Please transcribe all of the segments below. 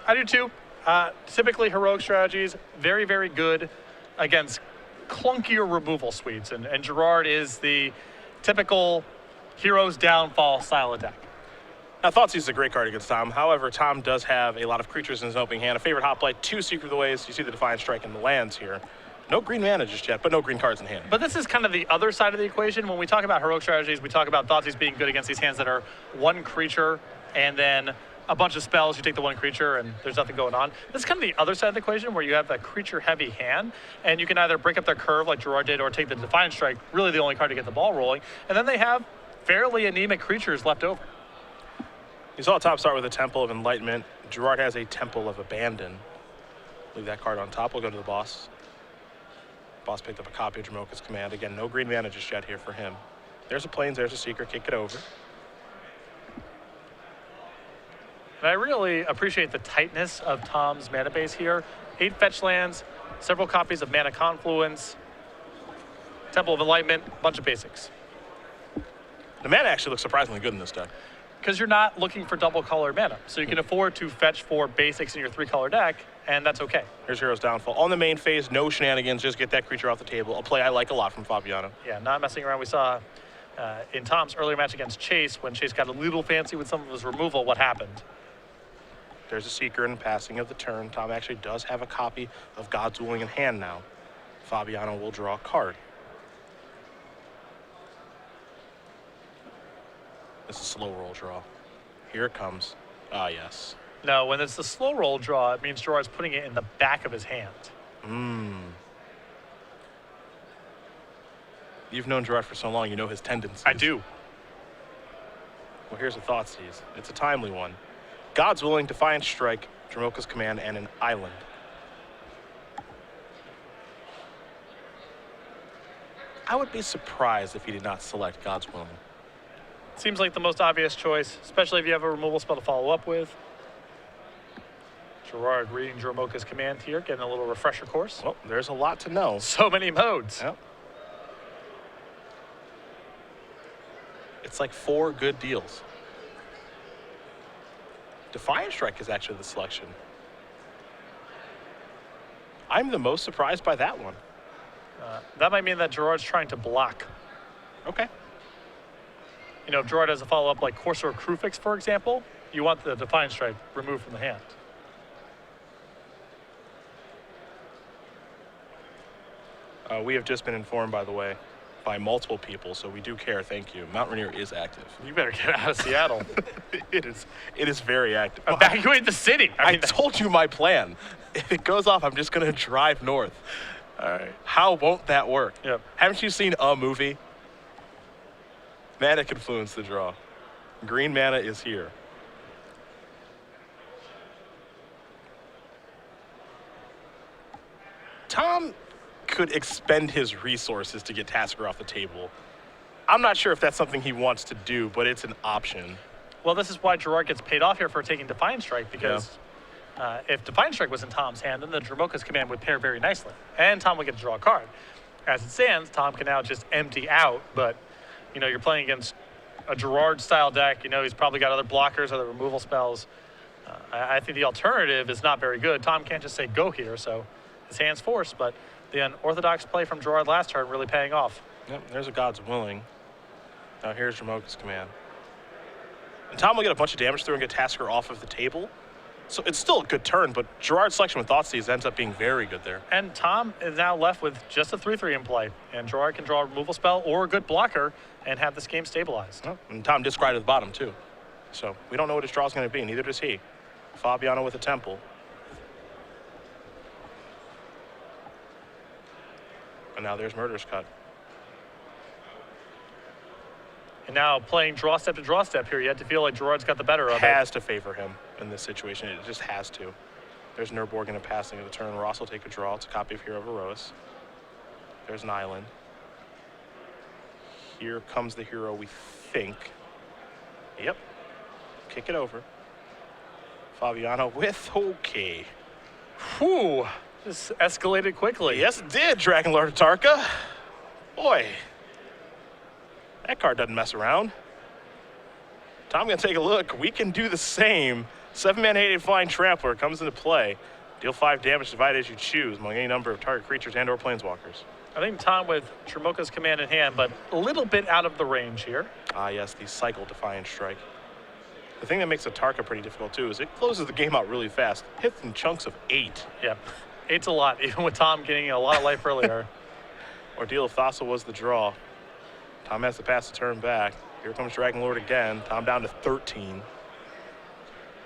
I do too. Typically, heroic strategies, very, very good against clunkier removal suites. And Gerard is the typical hero's downfall style of deck. Now, Thoughtseize is a great card against Tom. However, Tom does have a lot of creatures in his opening hand. A favorite Hoplite, 2 Secret of the Ways. You see the Defiant Strike in the lands here. No green mana just yet, but no green cards in hand. But this is kind of the other side of the equation. When we talk about heroic strategies, we talk about Thoughtseize being good against these hands that are 1 creature and then a bunch of spells. You take the 1 creature and there's nothing going on. This is kind of the other side of the equation where you have that creature-heavy hand, and you can either break up their curve like Gerard did or take the Defiant Strike, really the only card to get the ball rolling. And then they have fairly anemic creatures left over. You saw Tom start with a Temple of Enlightenment. Gerard has a Temple of Abandon. Leave that card on top. We'll go to the boss. Boss picked up a copy of Dromoka's Command. Again, no green mana just yet here for him. There's a Plains, there's a Seeker. Kick it over. And I really appreciate the tightness of Tom's mana base here. 8 fetch lands, several copies of Mana Confluence, Temple of Enlightenment, bunch of basics. The mana actually looks surprisingly good in this deck. Because you're not looking for double color mana. So you can afford to fetch 4 basics in your 3-color deck, and that's okay. Here's Hero's Downfall. On the main phase, no shenanigans, just get that creature off the table. A play I like a lot from Fabiano. Yeah, not messing around. We saw in Tom's earlier match against Chase, when Chase got a little fancy with some of his removal, what happened? There's a Seeker in passing of the turn. Tom actually does have a copy of God's Willing in hand now. Fabiano will draw a card. It's a slow roll draw. Here it comes. Ah, yes. No, when it's the slow roll draw, it means Gerard's putting it in the back of his hand. You've known Gerard for so long, you know his tendencies. I do. Well, here's a Thoughtseize. It's a timely one. God's Willing, Defiant Strike, Dromoka's Command, and an island. I would be surprised if he did not select God's Willing. Seems like the most obvious choice, especially if you have a removal spell to follow up with. Gerard reading Dromoka's Command here, getting a little refresher course. Well, there's a lot to know. So many modes. Yep. It's like 4 good deals. Defiant Strike is actually the selection. I'm the most surprised by that one. That might mean that Gerard's trying to block. Okay. You know, if Gerard has a follow-up like Corsair Crufix, for example, you want the Defiant Strike removed from the hand. We have just been informed, by the way, by multiple people, so we do care. Thank you. Mount Rainier is active. You better get out of Seattle. It is very active. Evacuate the city. I told you my plan. If it goes off, I'm just going to drive north. All right. How won't that work? Yep. Haven't you seen a movie? Mana Confluence to draw. Green mana is here. Tom could expend his resources to get Tasker off the table. I'm not sure if that's something he wants to do, but it's an option. Well, this is why Gerard gets paid off here for taking Defiant Strike, because if Defiant Strike was in Tom's hand, then the Dromoka's Command would pair very nicely, and Tom would get to draw a card. As it stands, Tom can now just empty out, but you know, you're playing against a Gerard-style deck. You know, he's probably got other blockers, other removal spells. I think the alternative is not very good. Tom can't just say go here, so his hand's forced, but the unorthodox play from Gerard last turn really paying off. Yep, there's a God's Willing. Now here's Dromoka's Command. And Tom will get a bunch of damage through and get Tasker off of the table. So it's still a good turn, but Gerard's selection with Thoughtseize ends up being very good there. And Tom is now left with just a 3/3 in play. And Gerard can draw a removal spell or a good blocker and have this game stabilized. Oh, and Tom did scry to the bottom, too. So we don't know what his draw is going to be, neither does he. Fabiano with a Temple. And now there's Murder's Cut. And now playing draw step to draw step here, you have to feel like Gerard's got the better of it. Has to favor him in this situation. It just has to. There's Nurborg in a passing of the turn. Ross will take a draw. It's a copy of Hero of Erois. There's an island. Here comes the hero, we think. Yep. Kick it over. Fabiano with okay. Whew. This escalated quickly. Yes, it did, Dragon Lord Tarka. Boy. That card doesn't mess around. Tom, gonna take a look. We can do the same. 7-man 8 flying trampler comes into play. Deal 5 damage divided as you choose among any number of target creatures and or planeswalkers. I think Tom with Dromoka's command in hand, but a little bit out of the range here. Ah, yes, the cycle Defiant Strike. The thing that makes a Tarka pretty difficult, too, is it closes the game out really fast. Hits in chunks of 8. Yep. 8's a lot, even with Tom getting a lot of life earlier. Ordeal of Thassa was the draw. Tom has to pass the turn back. Here comes Dragon Lord again. Tom down to 13.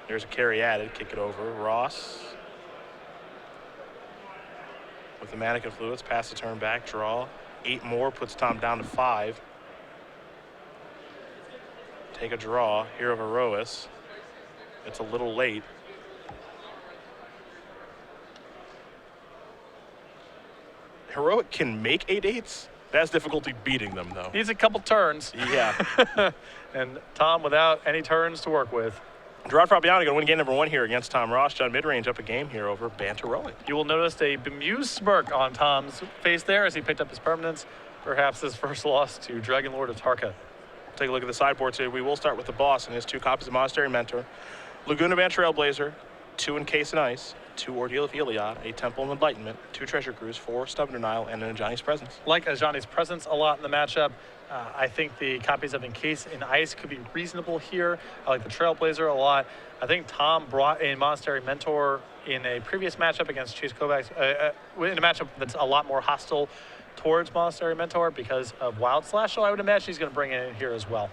There's a carry added. Kick it over. Ross. With the Manic Influence, pass the turn back, draw. 8 more puts Tom down to 5. Take a draw. Hero of Herois. It's a little late. Heroic can make 8/8s. That's difficulty beating them, though. Needs a couple turns. Yeah. And Tom without any turns to work with. Gerard Fabiano going to win game number 1 here against Tom Ross. John Midrange up a game here over Banteroic. You will notice a bemused smirk on Tom's face there as he picked up his permanence. Perhaps his first loss to Dragon Lord of Tarka. Take a look at the sideboard today. We will start with the boss and his 2 copies of Monastery Mentor, Laguna Band Trailblazer, 2 Encase in Ice, 2 Ordeal of Iliad, a Temple of Enlightenment, 2 Treasure Cruise, 4 Stubborn Denial, and an Ajani's Presence. Like Ajani's Presence a lot in the matchup. I think the copies of Encase in Ice could be reasonable here. I like the Trailblazer a lot. I think Tom brought in Monastery Mentor in a previous matchup against Chase Kovacs, in a matchup that's a lot more hostile towards Monastery Mentor because of Wild Slash, so I would imagine he's going to bring it in here as well.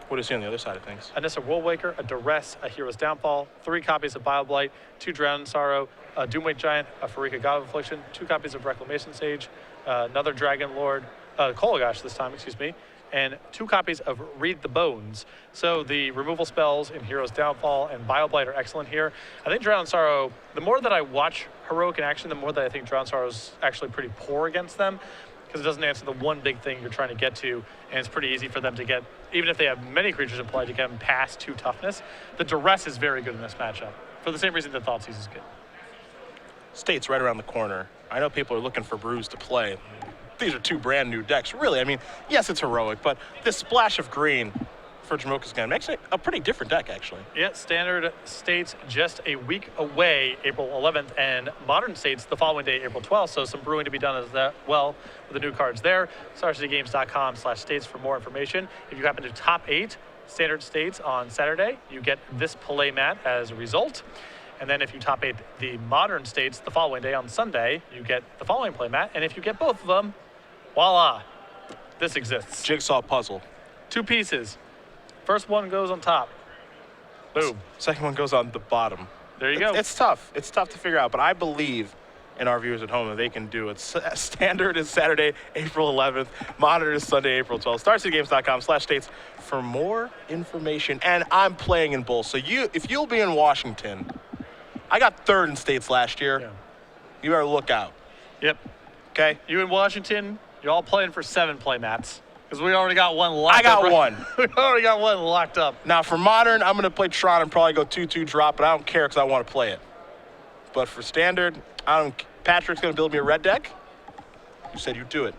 What is he on the other side of things? Anissa Worldwaker, a Duress, a Hero's Downfall, 3 copies of Bioblight, 2 Drowned in Sorrow, a Doomwake Giant, a Farika God of Affliction, 2 copies of Reclamation Sage, another Dragon Lord, Kolagash this time, excuse me, and 2 copies of Read the Bones. So the removal spells in Hero's Downfall and Bioblight are excellent here. I think Drowned in Sorrow, the more that I watch Heroic in action, the more that I think Drowned in Sorrow is actually pretty poor against them, because it doesn't answer the one big thing you're trying to get to, and it's pretty easy for them to get, even if they have many creatures in play, to get them past 2 toughness. The Duress is very good in this matchup, for the same reason that Thoughtseize is good. State's right around the corner. I know people are looking for Brews to play. These are 2 brand new decks. Really, I mean, yes, it's Heroic, but this splash of green for Dromoka's game makes it a pretty different deck, actually. Yeah, Standard States just a week away, April 11th, and Modern States the following day, April 12th, so some brewing to be done as well with the new cards there. StarCityGames.com/states for more information. If you happen to top 8 Standard States on Saturday, you get this play mat as a result. And then if you top 8 the Modern States the following day on Sunday, you get the following play mat. And if you get both of them, voila, this exists. Jigsaw puzzle. 2 pieces. First one goes on top. Boom. Second one goes on the bottom. There you go. It's tough. It's tough to figure out, but I believe in our viewers at home that they can do it. Standard is Saturday, April 11th. Modern is Sunday, April 12th. StarCityGames.com/states for more information. And I'm playing in both. So if you'll be in Washington, I got 3rd in states last year. Yeah. You better look out. Yep. Okay? You in Washington, you're all playing for 7 play mats. Because we already got one locked up. I got one. We already got one locked up. Now, for Modern, I'm going to play Tron and probably go 2/2 drop, but I don't care because I want to play it. But for Standard, Patrick's going to build me a red deck. You said you'd do it.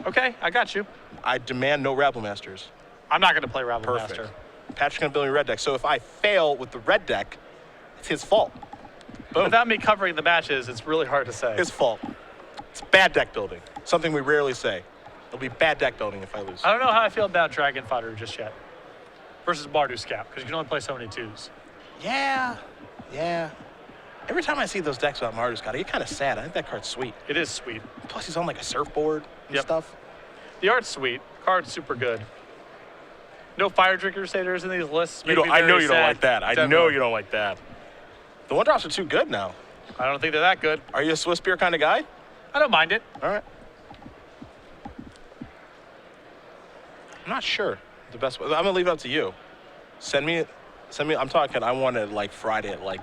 Okay, I got you. I demand no Rabble Masters. I'm not going to play Rabble Perfect. Master. Patrick's going to build me a red deck. So if I fail with the red deck, it's his fault. Boom. Without me covering the matches, it's really hard to say. His fault. It's bad deck building. Something we rarely say. It'll be bad deck building if I lose. I don't know how I feel about Dragon Fighter just yet. Versus Bardu Scout, because you can only play so many 2s. Yeah. Every time I see those decks without Mardu Scott, I get kind of sad. I think that card's sweet. It is sweet. Plus, he's on like a surfboard and stuff. The art's sweet. Card's super good. No Fire Drink Crusaders in these lists. I know you don't like that. I know you don't like that. The 1-drops are too good now. I don't think they're that good. Are you a Swiss beer kind of guy? I don't mind it. All right. I'm not sure the best way. I'm gonna leave it up to you. Send me. I'm talking. I want it like Friday at like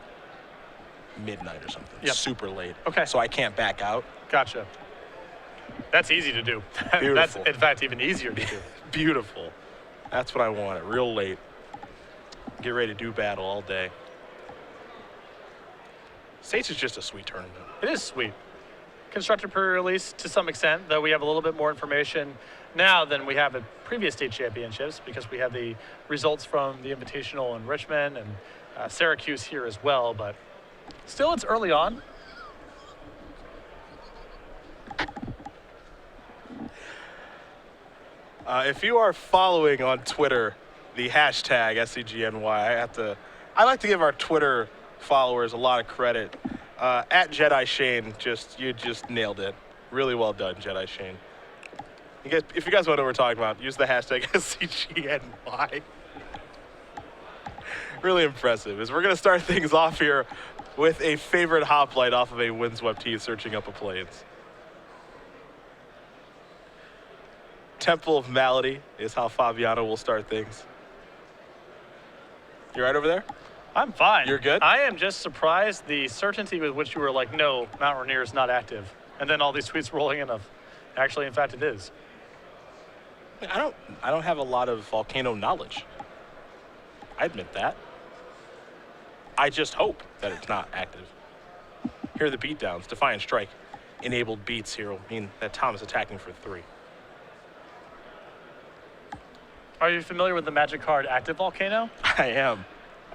midnight or something. Yep. Super late. Okay. So I can't back out. Gotcha. That's easy to do. Beautiful. That's in fact even easier to do. Beautiful. That's what I want. Real late. Get ready to do battle all day. States is just a sweet tournament. It is sweet. Constructed pre-release to some extent, though we have a little bit more information now than we have at previous state championships because we have the results from the Invitational in Richmond and Syracuse here as well, but still it's early on. If you are following on Twitter the hashtag SCGNY, I like to give our Twitter followers a lot of credit. At Jedi Shane, you just nailed it. Really well done, Jedi Shane. If you guys want to know what we're talking about, use the hashtag SCGNY. Really impressive. As we're going to start things off here with a favorite hoplite off of a windswept tee searching up a plains. Temple of Malady is how Fabiano will start things. You right over there? I'm fine. You're good? I am just surprised the certainty with which you were like, no, Mount Rainier is not active. And then all these tweets rolling in of, actually, in fact, it is. I don't have a lot of volcano knowledge. I admit that. I just hope that it's not active. Here are the beatdowns. Defiant Strike. Enabled beats here will mean that Tom is attacking for 3. Are you familiar with the Magic card Active Volcano? I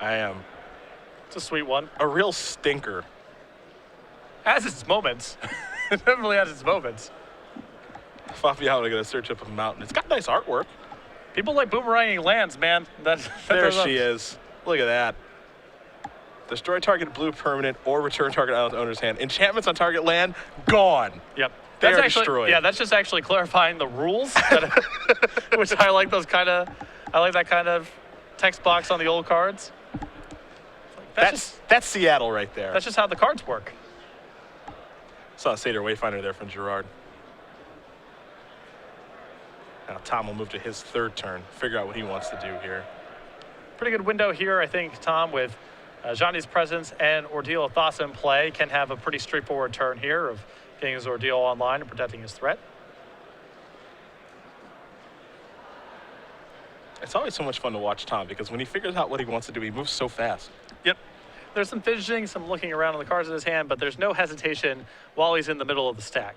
am. It's a sweet one. A real stinker. Has its moments. It definitely has its moments. Fabiano going to search up a mountain. It's got nice artwork. People like boomeranging lands, man. There she is. Look at that. Destroy target blue permanent or return target island owner's hand. Enchantments on target land, gone. Yep. They That's are actually, destroyed. Yeah, that's just actually clarifying the rules, which I like I like that kind of text box on the old cards. That's Seattle right there. That's just how the cards work. Saw a Seder Wayfinder there from Gerard. Now Tom will move to his 3rd turn, figure out what he wants to do here. Pretty good window here, I think, Tom, with Johnny's Presence and Ordeal of Thassa in play, can have a pretty straightforward turn here of getting his Ordeal online and protecting his threat. It's always so much fun to watch Tom because when he figures out what he wants to do, he moves so fast. Yep. There's some fidgeting, some looking around on the cards in his hand, but there's no hesitation while he's in the middle of the stack.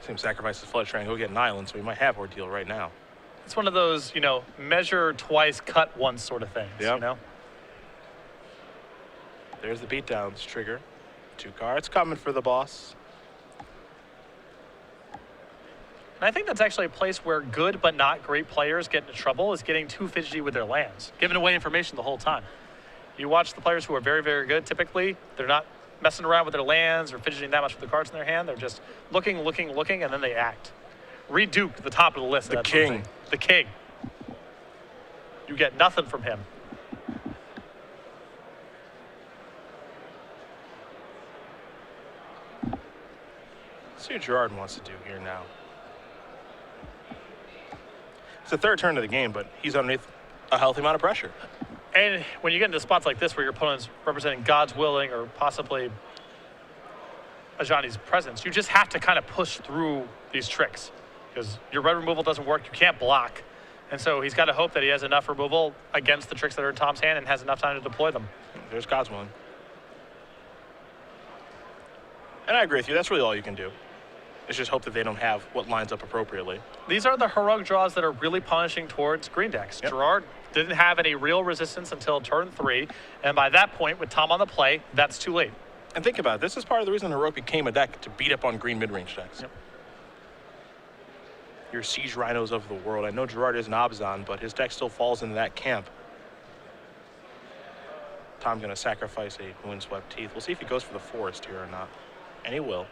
Same sacrifices Flood Triangle, go get an island, so we might have Ordeal right now. It's one of those, measure twice, cut once sort of things, Yep. There's the beatdowns trigger. 2 cards coming for the boss. And I think that's actually a place where good but not great players get into trouble, is getting too fidgety with their lands, giving away information the whole time. You watch the players who are very, very good, typically, they're not messing around with their lands or fidgeting that much with the cards in their hand. They're just looking, and then they act. Reed Duke, the top of the list. The king. The king. You get nothing from him. See what Gerard wants to do here now. It's the 3rd turn of the game, but he's underneath a healthy amount of pressure. And when you get into spots like this where your opponent's representing God's Willing or possibly a Johnny's Presence, you just have to kind of push through these tricks because your red removal doesn't work. You can't block. And so he's got to hope that he has enough removal against the tricks that are in Tom's hand and has enough time to deploy them. There's God's Willing. And I agree with you. That's really all you can do. It's just hope that they don't have what lines up appropriately. These are the heroic draws that are really punishing towards green decks. Yep. Gerard didn't have any real resistance until turn 3. And by that point, with Tom on the play, that's too late. And think about it. This is part of the reason Heroic became a deck to beat up on green mid-range decks. Yep. Your Siege Rhinos of the world. I know Gerard is an Obzon, but his deck still falls into that camp. Tom going to sacrifice a Windswept Teeth. We'll see if he goes for the Forest here or not. And he will.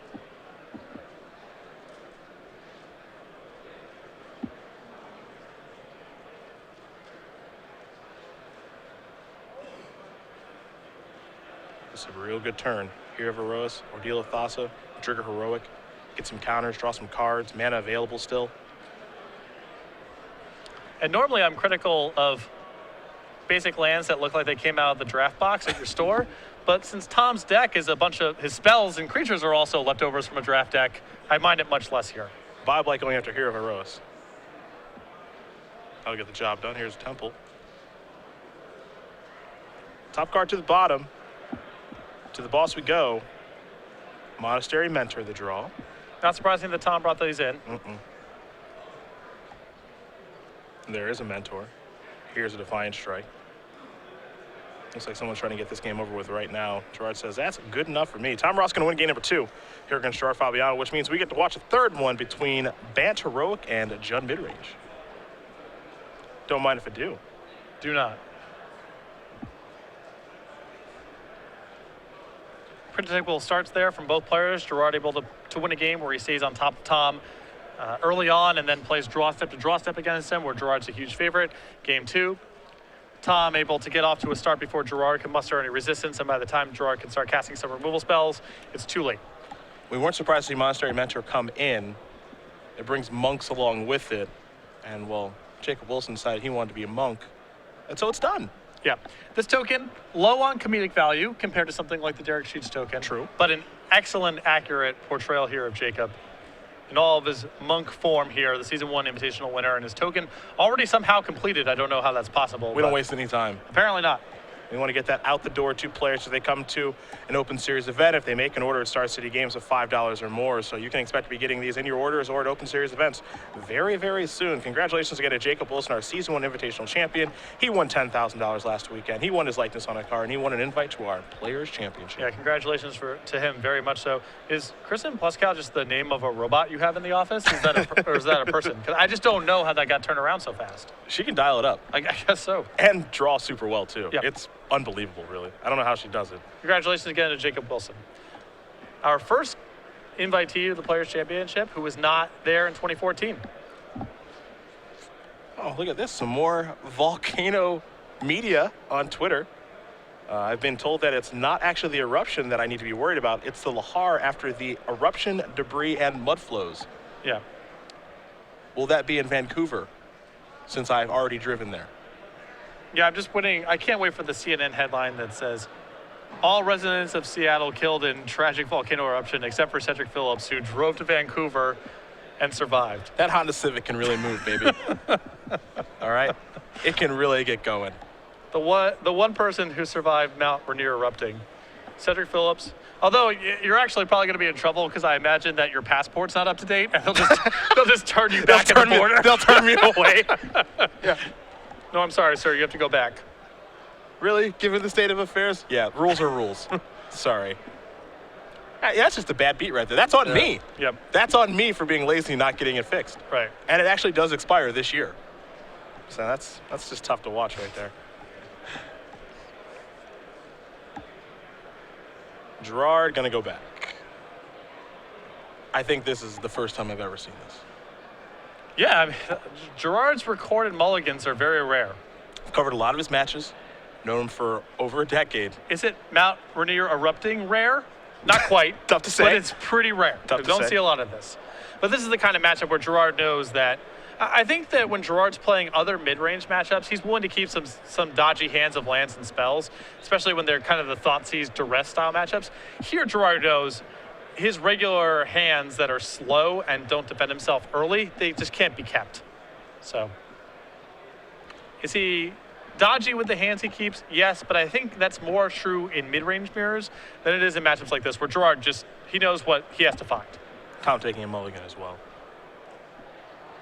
This is a real good turn. Here of Herois, Ordeal of Thassa, trigger Heroic, get some counters, draw some cards, mana available still. And normally I'm critical of basic lands that look like they came out of the draft box at your store, but since Tom's deck is a bunch of his spells and creatures are also leftovers from a draft deck, I mind it much less here. Bob like going after Hero of Herois. I'll get the job done. Here's Temple. Top card to the bottom. To the boss we go. Monastery Mentor, the draw. Not surprising that Tom brought these in. There is a Mentor. Here's a Defiant Strike. Looks like someone's trying to get this game over with right now. Gerard says, that's good enough for me. Tom Ross going to win game number 2 here against Gerard Fabiano, which means we get to watch a third one between Bant Heroic and Judd Midrange. Don't mind if I do. Do not. Predictable starts there from both players. Gerard able to win a game where he stays on top of Tom early on and then plays draw step to draw step against him, where Gerard's a huge favorite. Game 2, Tom able to get off to a start before Gerard can muster any resistance, and by the time Gerard can start casting some removal spells, it's too late. We weren't surprised to see Monastery Mentor come in. It brings monks along with it. And, well, Jacob Wilson decided he wanted to be a monk. And so it's done. Yeah. This token, low on comedic value compared to something like the Derek Sheets token. True. But an excellent, accurate portrayal here of Jacob in all of his monk form here, the Season 1 Invitational winner, and his token already somehow completed. I don't know how that's possible. We don't waste any time. Apparently not. We want to get that out the door to players as they come to an Open Series event. If they make an order at Star City Games of $5 or more, so you can expect to be getting these in your orders or at Open Series events very, very soon. Congratulations again to Jacob Wilson, our Season 1 Invitational champion. He won $10,000 last weekend. He won his likeness on a card, and he won an invite to our Players Championship. Yeah, congratulations to him very much so. Is Kristen Pluskow just the name of a robot you have in the office? Is that or is that a person? Because I just don't know how that got turned around so fast. She can dial it up. I guess so. And draw super well, too. Yep. It's unbelievable, really. I don't know how she does it. Congratulations again to Jacob Wilson. Our first invitee to the Players' Championship who was not there in 2014. Oh, look at this. Some more Volcano media on Twitter. I've been told that it's not actually the eruption that I need to be worried about. It's the Lahar after the eruption, debris, and mud flows. Yeah. Will that be in Vancouver, since I've already driven there? Yeah, I'm just waiting. I can't wait for the CNN headline that says, all residents of Seattle killed in tragic volcano eruption except for Cedric Phillips, who drove to Vancouver and survived. That Honda Civic can really move, baby. All right? It can really get going. The one person who survived Mount Rainier erupting, Cedric Phillips. Although you're actually probably going to be in trouble because I imagine that your passport's not up to date, and they'll just turn you back at the border. They'll turn me away. Yeah. No, I'm sorry, sir. You have to go back. Really? Given the state of affairs? Yeah, rules are rules. Sorry. Yeah, that's just a bad beat right there. That's on me. Yep. That's on me for being lazy and not getting it fixed. Right. And it actually does expire this year. So that's just tough to watch right there. Gerard gonna go back. I think this is the first time I've ever seen this. Yeah, I mean, Gerard's recorded mulligans are very rare. I've covered a lot of his matches, known him for over a decade. Is it Mount Rainier erupting rare? Not quite. Tough to say. But it's pretty rare. Tough You to don't say. see a lot of this. But this is the kind of matchup where Gerard knows that. I think that when Gerard's playing other mid-range matchups, he's willing to keep some dodgy hands of lands and spells, especially when they're kind of the Thoughtseize duress style matchups. Here, Gerard knows his regular hands that are slow and don't defend himself early, they just can't be kept. So, is he dodgy with the hands he keeps? Yes, but I think that's more true in mid-range mirrors than it is in matchups like this, where Gerard he knows what he has to find. Tom taking a mulligan as well.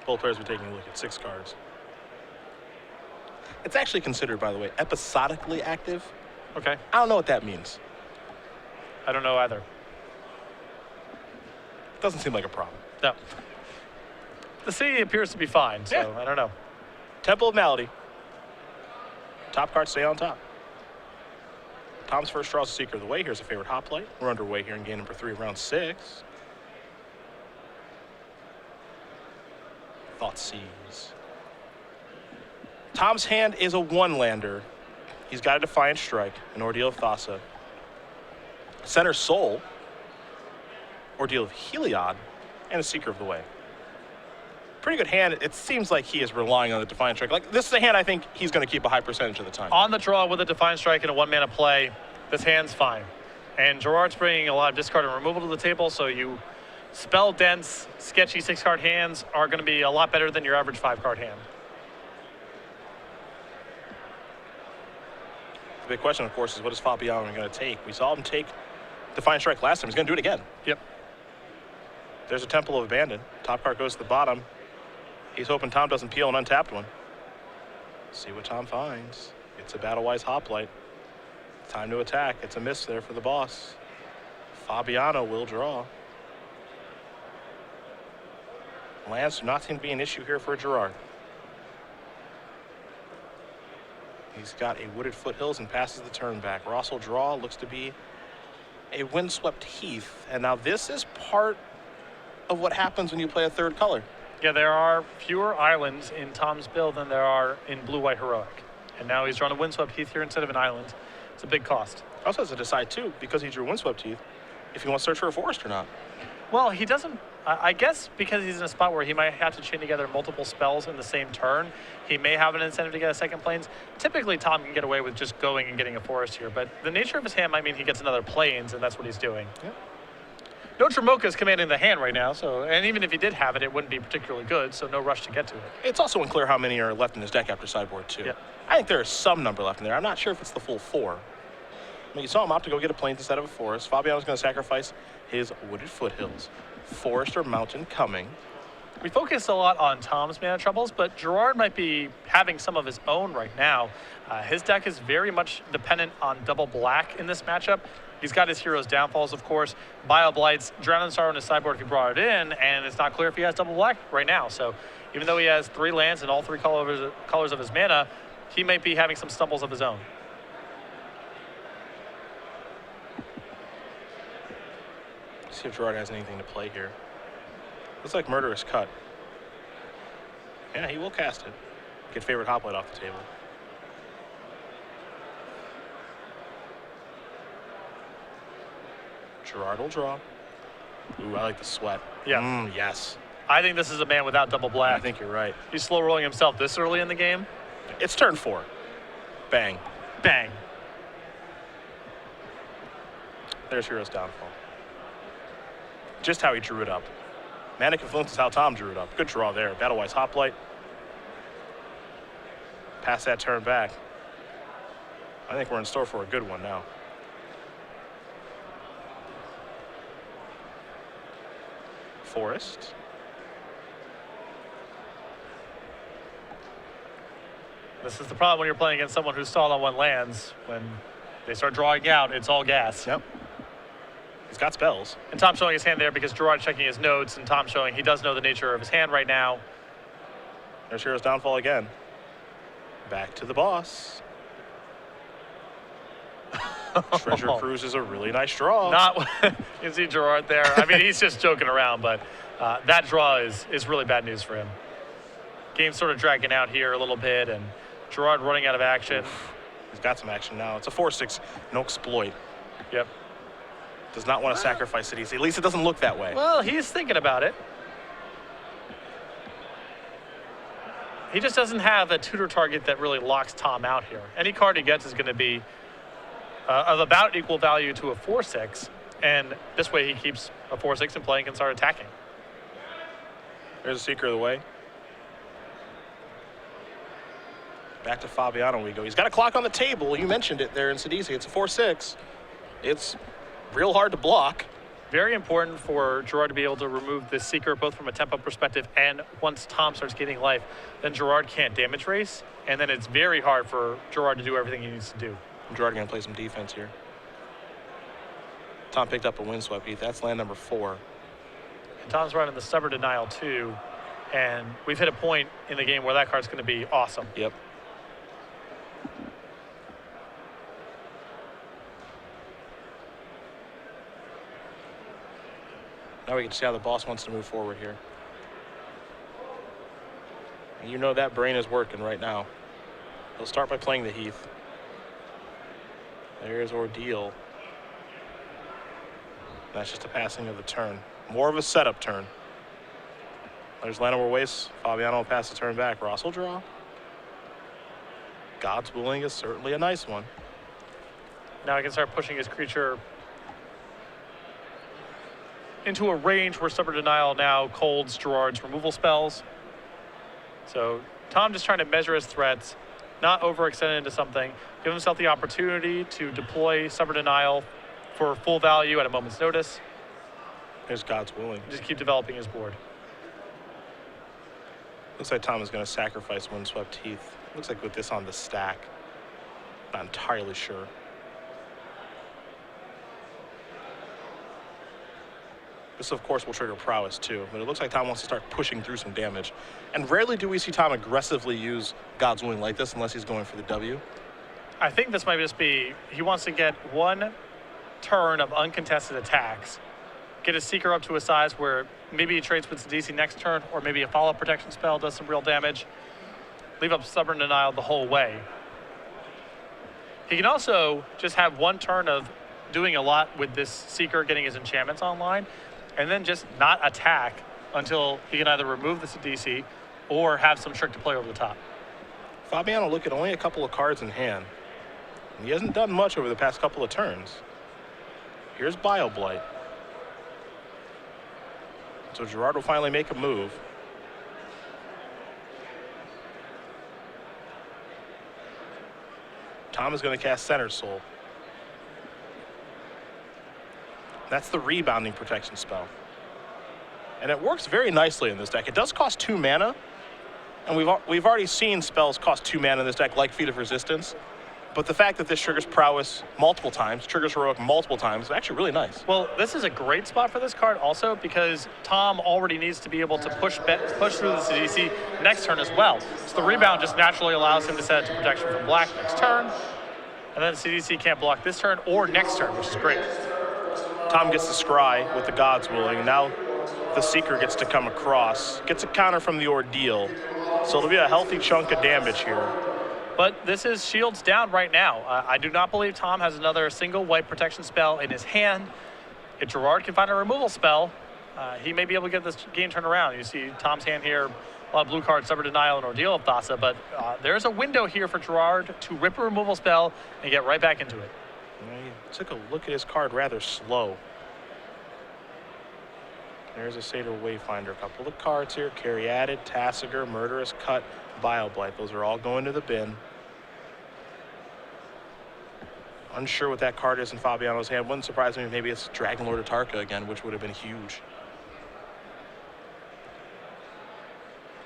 Both players were taking a look at 6 cards. It's actually considered, by the way, episodically active. Okay. I don't know what that means. I don't know either. Doesn't seem like a problem. No. The city appears to be fine, so Yeah. I don't know. Temple of Malady. Top cards stay on top. Tom's first draw is Seeker of the Way. Here's a favorite hoplite. We're underway here in game number 3 of round 6. Thoughtseize. Tom's hand is a 1-lander. He's got a Defiant Strike, an Ordeal of Thassa. Center Soul, Ordeal of Heliod, and a Seeker of the Way. Pretty good hand. It seems like he is relying on the Defiant Strike. Like, this is a hand I think he's going to keep a high percentage of the time. On the draw with a Defiant Strike and a 1-mana play, this hand's fine. And Gerard's bringing a lot of discard and removal to the table, so you spell-dense, sketchy 6-card hands are going to be a lot better than your average 5-card hand. The big question, of course, is what is Fabiano going to take? We saw him take Defiant Strike last time. He's going to do it again. Yep. There's a Temple of Abandon. Top card goes to the bottom. He's hoping Tom doesn't peel an untapped one. See what Tom finds. It's a Battle-Wise Hoplite. Time to attack. It's a miss there for the boss. Fabiano will draw. Lands do not seem to be an issue here for Gerard. He's got a wooded foothills and passes the turn back. Ross will draw. Looks to be a windswept heath. And now this is part of what happens when you play a third color. Yeah, there are fewer islands in Tom's build than there are in Blue-White Heroic. And now he's drawn a windswept heath here instead of an island. It's a big cost. Also has to decide, too, because he drew windswept heath, if he wants to search for a forest or not. Well, he doesn't. I guess because he's in a spot where he might have to chain together multiple spells in the same turn, he may have an incentive to get a second plains. Typically, Tom can get away with just going and getting a forest here, but the nature of his hand might mean he gets another plains, and that's what he's doing. Yep. No Dromoka is commanding the hand right now, so, and even if he did have it, it wouldn't be particularly good, so no rush to get to it. It's also unclear how many are left in his deck after sideboard, too. Yep. I think there is some number left in there. I'm not sure if it's the full 4. I mean, you saw him opt to go get a plains instead of a forest. Fabiano's going to sacrifice his wooded foothills. Forest or mountain coming. We focus a lot on Tom's mana troubles, but Gerard might be having some of his own right now. His deck is very much dependent on double black in this matchup. He's got his hero's downfalls, of course. Bio Blights, Drown and Sorrow on his sideboard if he brought it in, and it's not clear if he has double black right now. So even though he has 3 lands and all 3 colors of his mana, he might be having some stumbles of his own. See if Gerard has anything to play here. Looks like Murderous Cut. Yeah, he will cast it. Get favorite Hoplite off the table. Gerard will draw. Ooh, I like the sweat. Yeah. Yes. I think this is a man without double black. I think you're right. He's slow rolling himself this early in the game. It's turn 4. Bang. Bang. There's Hero's Downfall. Just how he drew it up. Manic Influence is how Tom drew it up. Good draw there. Battle-wise Hoplite. Pass that turn back. I think we're in store for a good one now. Forest. This is the problem when you're playing against someone who's stalled on 1 lands. When they start drawing out, it's all gas. Yep. He's got spells. And Tom's showing his hand there because Gerard's checking his notes, and Tom's showing he does know the nature of his hand right now. There's Hero's Downfall again. Back to the boss. Treasure Cruise is a really nice draw. Not, you can see Gerard there. I mean, he's just joking around, but that draw is really bad news for him. Game's sort of dragging out here a little bit, and Gerard running out of action. Oof. He's got some action now. It's a 4/6, no exploit. Yep. Does not want to sacrifice it easy. At least it doesn't look that way. Well, he's thinking about it. He just doesn't have a tutor target that really locks Tom out here. Any card he gets is going to be of about equal value to a 4/6, and this way he keeps a 4/6 in play and can start attacking. There's a Seeker of the Way. Back to Fabiano we go. He's got a clock on the table. You mentioned it there in Sidisi. It's a 4/6. It's real hard to block. Very important for Gerard to be able to remove this Seeker, both from a tempo perspective and once Tom starts getting life, then Gerard can't damage race, and then it's very hard for Gerard to do everything he needs to do. Gerard going to play some defense here. Tom picked up a Windswept Heath. That's land number 4. And Tom's running the Stubborn Denial too, and we've hit a point in the game where that card's going to be awesome. Yep. Now we can see how the boss wants to move forward here. And you know that brain is working right now. He'll start by playing the Heath. There's Ordeal. That's just a passing of the turn. More of a setup turn. There's Llanowar Waste. Fabiano will pass the turn back. Ross will draw. God's Willing is certainly a nice one. Now he can start pushing his creature into a range where Stubborn Denial now colds Gerard's removal spells. So Tom just trying to measure his threats, not overextend into something, give himself the opportunity to deploy Stubborn Denial for full value at a moment's notice. There's God's Willing. Just keep developing his board. Looks like Tom is going to sacrifice Windswept Heath. Looks like with this on the stack. Not entirely sure. This, of course, will trigger prowess, too. But it looks like Tom wants to start pushing through some damage. And rarely do we see Tom aggressively use God's Willing like this unless he's going for the W. I think this might just be, he wants to get one turn of uncontested attacks, get his Seeker up to a size where maybe he trades with the DC next turn, or maybe a follow-up protection spell does some real damage, leave up Stubborn Denial the whole way. He can also just have one turn of doing a lot with this Seeker, getting his enchantments online, and then just not attack until he can either remove this DC or have some trick to play over the top. Fabiano look at only a couple of cards in hand. He hasn't done much over the past couple of turns. Here's Bioblight. So Gerard will finally make a move. Tom is going to cast Center Soul. That's the rebounding protection spell. And it works very nicely in this deck. It does cost 2 mana. And we've already seen spells cost 2 mana in this deck, like Feat of Resistance. But the fact that this triggers Prowess multiple times, triggers Heroic multiple times, is actually really nice. Well, this is a great spot for this card also because Tom already needs to be able to push through the CDC next turn as well. So the rebound just naturally allows him to set it to protection from black next turn. And then CDC can't block this turn or next turn, which is great. Tom gets the Scry with the God's Willing. Now the Seeker gets to come across, gets a counter from the Ordeal. So it'll be a healthy chunk of damage here. But this is shields down right now. I do not believe Tom has another single white protection spell in his hand. If Gerard can find a removal spell, he may be able to get this game turned around. You see Tom's hand here, a lot of blue cards, Stubborn Denial, and Ordeal of Thassa, but there's a window here for Gerard to rip a removal spell and get right back into it. He took a look at his card rather slow. There's a Satyr Wayfinder. A couple of cards here. Caryatid, Tassiger, Murderous Cut, Bioblight. Those are all going to the bin. Unsure what that card is in Fabiano's hand. Wouldn't surprise me if maybe it's Dragon Lord Atarka again, which would have been huge.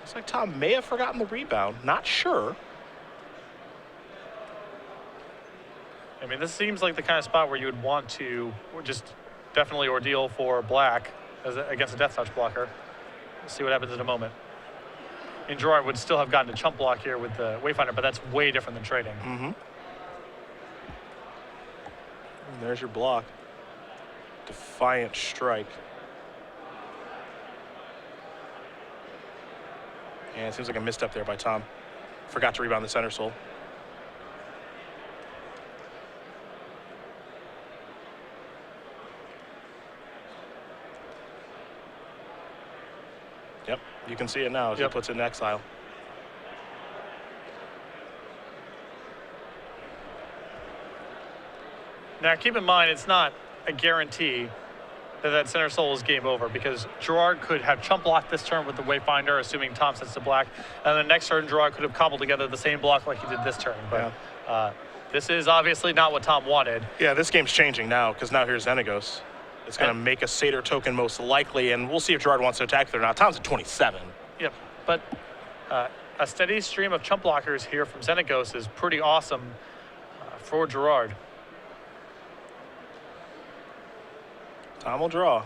Looks like Tom may have forgotten the rebound. Not sure. I mean, this seems like the kind of spot where you would want to just definitely Ordeal for black against a Death Touch blocker. We'll see what happens in a moment. And Gerard would still have gotten a chump block here with the Wayfinder, but that's way different than trading. Mm-hmm. And there's your block. Defiant Strike. And it seems like a misstep there by Tom. Forgot to rebound the Center Soul. Yep, you can see it now as he puts it in exile. Now, keep in mind, it's not a guarantee that Center Soul is game over because Gerard could have chump blocked this turn with the Wayfinder, assuming Tom sets to black, and the next turn Gerard could have cobbled together the same block like he did this turn. But this is obviously not what Tom wanted. Yeah, this game's changing now because now here's Xenagos. It's going to make a Satyr token most likely, and we'll see if Gerard wants to attack with it or not. Tom's at 27. Yep, but a steady stream of chump blockers here from Xenagos is pretty awesome for Gerard. Tom will draw.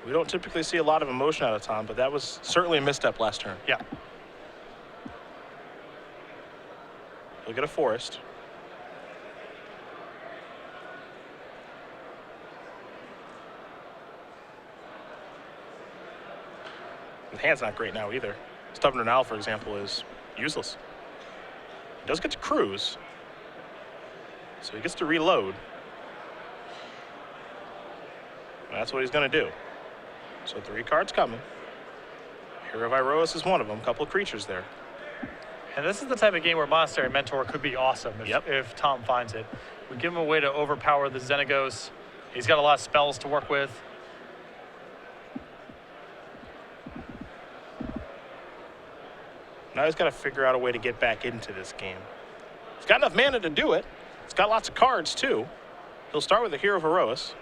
We don't typically see a lot of emotion out of Tom, but that was certainly a misstep last turn. Yeah. He'll get a Forest. The hand's not great now either. Stubborn Denial, for example, is useless. He does get to cruise, so he gets to reload. That's what he's going to do. So 3 cards coming. Hero of Iroas is one of them. A couple of creatures there. And this is the type of game where Monastery Mentor could be awesome if Tom finds it. We give him a way to overpower the Xenagos. He's got a lot of spells to work with. Now he's got to figure out a way to get back into this game. He's got enough mana to do it. He's got lots of cards, too. He'll start with the Hero of Iroas.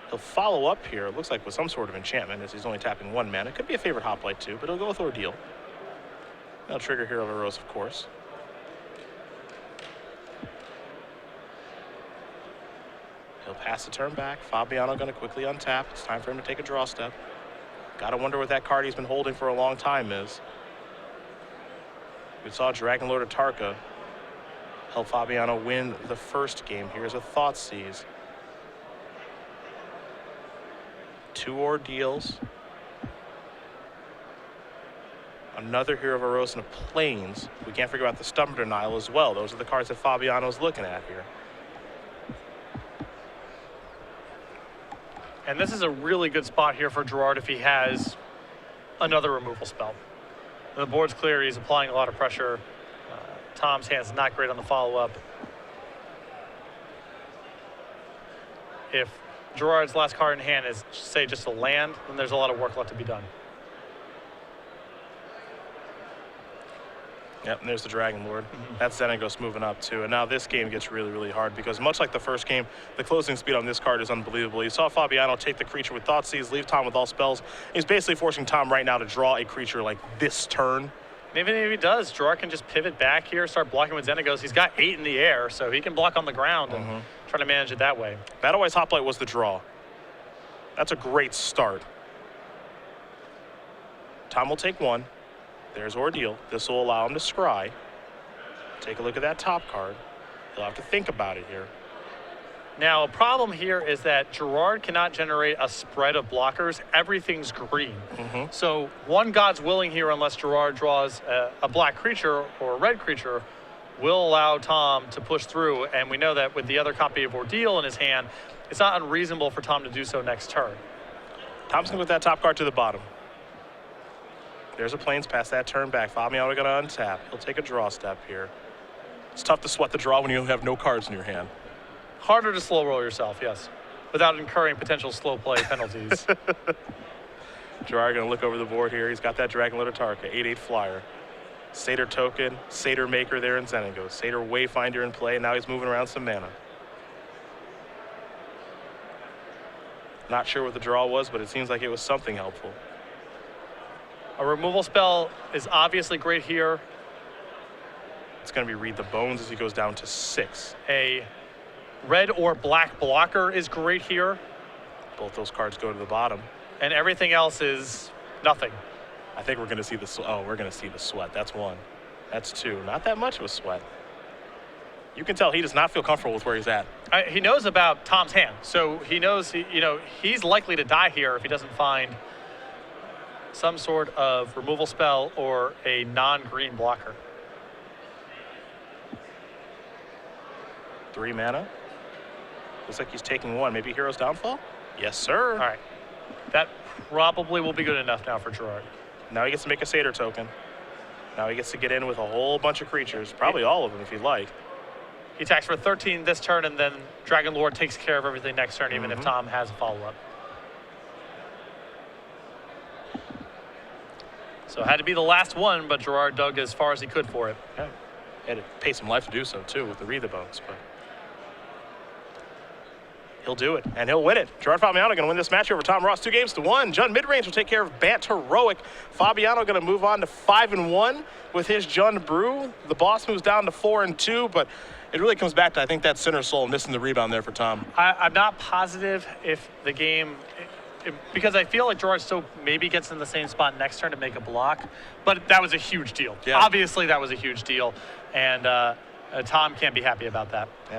He'll follow up here, it looks like with some sort of enchantment, as he's only tapping 1 mana. It could be a favorite Hoplite, too, but he'll go with Ordeal. He'll trigger Hero of Iroas, of course. He'll pass the turn back. Fabiano going to quickly untap. It's time for him to take a draw step. Got to wonder what that card he's been holding for a long time is. We saw Dragon Lord Atarka help Fabiano win the first game. Here's a Thoughtseize. 2 ordeals. Another Hero of Aros and a Plains. We can't forget about the Stubborn Denial as well. Those are the cards that Fabiano's looking at here. And this is a really good spot here for Gerard if he has another removal spell. The board's clear. He's applying a lot of pressure. Tom's hand's not great on the follow-up. If Gerard's last card in hand is, say, just a land, then there's a lot of work left to be done. Yep, and there's the Dragon Lord. That's Xenagos moving up too. And now this game gets really, really hard because much like the first game, the closing speed on this card is unbelievable. You saw Fabiano take the creature with Thoughtseize, leave Tom with all spells. He's basically forcing Tom right now to draw a creature like this turn. Even if he does, Gerard can just pivot back here, start blocking with Xenagos. He's got 8 in the air, so he can block on the ground and try to manage it that way. Battlewise Hoplite was the draw. That's a great start. Tom will take 1. There's Ordeal. This will allow him to scry. Take a look at that top card. He'll have to think about it here. Now, a problem here is that Gerard cannot generate a spread of blockers. Everything's green. So one God's Willing here, unless Gerard draws a black creature or a red creature, will allow Tom to push through. And we know that with the other copy of Ordeal in his hand, it's not unreasonable for Tom to do so next turn. Tom's going to put that top card to the bottom. There's a Plains past that turn back. Fabiano going to untap. He'll take a draw step here. It's tough to sweat the draw when you have no cards in your hand. Harder to slow roll yourself, yes, without incurring potential slow play penalties. Gerard going to look over the board here. He's got that Dragon Lord Atarka, 8/8 flyer. Satyr token, Satyr Maker there in Xenagos. Satyr Wayfinder in play. Now he's moving around some mana. Not sure what the draw was, but it seems like it was something helpful. A removal spell is obviously great here. It's going to be Read the Bones as he goes down to 6. A red or black blocker is great here. Both those cards go to the bottom. And everything else is nothing. I think we're going to see the we're going to see the sweat. That's 1. That's 2. Not that much of a sweat. You can tell he does not feel comfortable with where he's at. He knows about Tom's hand, so he knows he's likely to die here if he doesn't find some sort of removal spell or a non-green blocker. 3 mana. Looks like he's taking 1. Maybe Hero's Downfall? Yes, sir. All right. That probably will be good enough now for Gerard. Now he gets to make a Satyr token. Now he gets to get in with a whole bunch of creatures, probably all of them if he'd like. He attacks for 13 this turn, and then Dragon Lord takes care of everything next turn, even if Tom has a follow-up. So it had to be the last one, but Gerard dug as far as he could for it. Yeah. He had to pay some life to do so, too, with the Read the Bones. But he'll do it, and he'll win it. Gerard Fabiano going to win this match over Tom Ross 2-1. Jund Midrange will take care of Bant Heroic. Fabiano going to move on to 5-1 with his Jund Brew. The boss moves down to 4-2, but it really comes back to, I think, that Center Soul missing the rebound there for Tom. I'm not positive if the game... because I feel like Gerard still maybe gets in the same spot next turn to make a block, but that was a huge deal. Yeah. Obviously, that was a huge deal, and Tom can't be happy about that. Yeah.